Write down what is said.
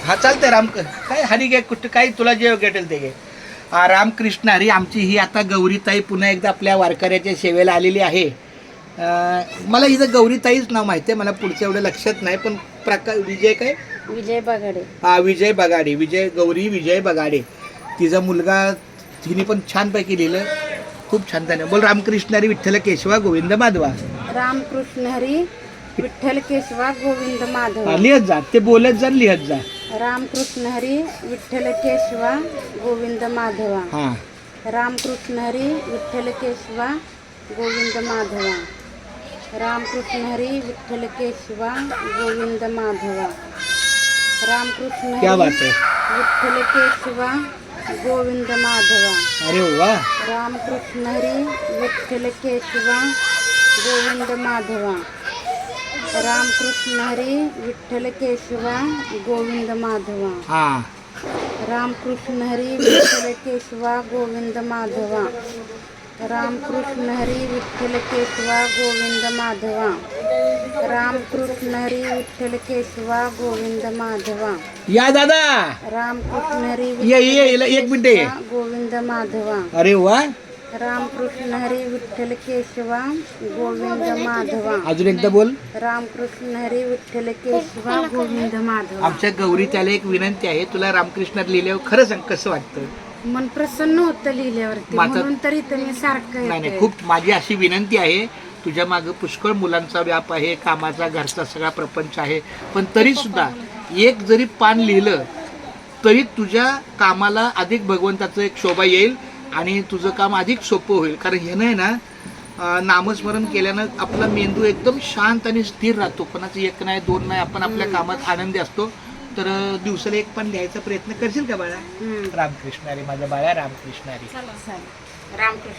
हा चालतंय काय हरी घे कुठं काही तुला जे भेटेल ते घे. रामकृष्ण हरी. आमची ही आता गौरीताई पुन्हा एकदा आपल्या वारकऱ्याच्या सेवेला आलेली आहे. मला हिचं गौरीताईच नाव माहिती आहे, मला पुढचं एवढं लक्षात नाही, पण विजय काय विजय बगाडे. हा विजय बगाडे, गौरी विजय बगाडे. तिचा मुलगा तिने पण छानपैकी लिहिलं, खूप छान त्याने. बोल रामकृष्ण हरी विठ्ठल केशवा गोविंद माधवा. रामकृष्ण हरी विठ्ठल केशवा गोविंद माधवा. लिहत जा, ते बोलत जा लिहत जा. रामकृष्ण हरी विठ्ठल केशवा गोविंद माधवा. हा रामकृष्ण हरी विठ्ठल केशवा गोविंद माधवा. रामकृष्ण हरी विठ्ठल केशवा गोविंद माधवा. रामकृष्ण क्या हरी बात है. विठ्ठल केशवा गोविंद माधवा. अरे वा. रामकृष्ण हरी विठ्ठल केशवा गोविंद माधवा. रामकृष्ण हरी विठ्ठल केशवा गोविंद माधवा. हा रामकृष्ण हरी विठ्ठल केशवा गोविंद माधवा. रामकृष्ण हरी विठ्ठल केशवा गोविंद माधवा. रामकृष्ण हरी विठ्ठल केशवा गोविंद माधवा. या दादा. रामकृष्ण हरी एक मिनिट ये. गोविंद माधवा. अरे वा. रामकृष्ण हरी विठ्ठल केशवा गोविंद माधवा. अजून एकदा बोल. रामकृष्ण हरी विठ्ठल केशवा गोविंद माधवा. आमच्या गौरी त्याला एक विनंती आहे, तुला रामकृष्णात लिहिल्यावर खरं सांग कसं वाटतं? मन प्रसन्न होतं लिहिल्यावरती, म्हणून तरी तुम्ही सारखं नाही येतंय. खूप माझी अशी विनंती आहे, तुझ्या मागं पुष्कळ मुलांचा व्याप आहे, कामाचा घरचा सगळा प्रपंच आहे, पण तरी सुद्धा एक जरी पान लिहिलं तरी तुझ्या कामाला अधिक भगवंताचं एक शोभा येईल आणि तुझं काम अधिक सोपं होईल. कारण हे नाही ना, नामस्मरण केल्यानं आपला मेंदू एकदम शांत आणि स्थिर राहतो. कोणाचं एक नाही दोन नाही, आपण आपल्या कामात आनंदी असतो. तर दिवसाला एक पण लिहायचा प्रयत्न करशील का बाळा? रामकृष्ण हरी माझ्या बाळा, रामकृष्ण हरी. रामकृष्ण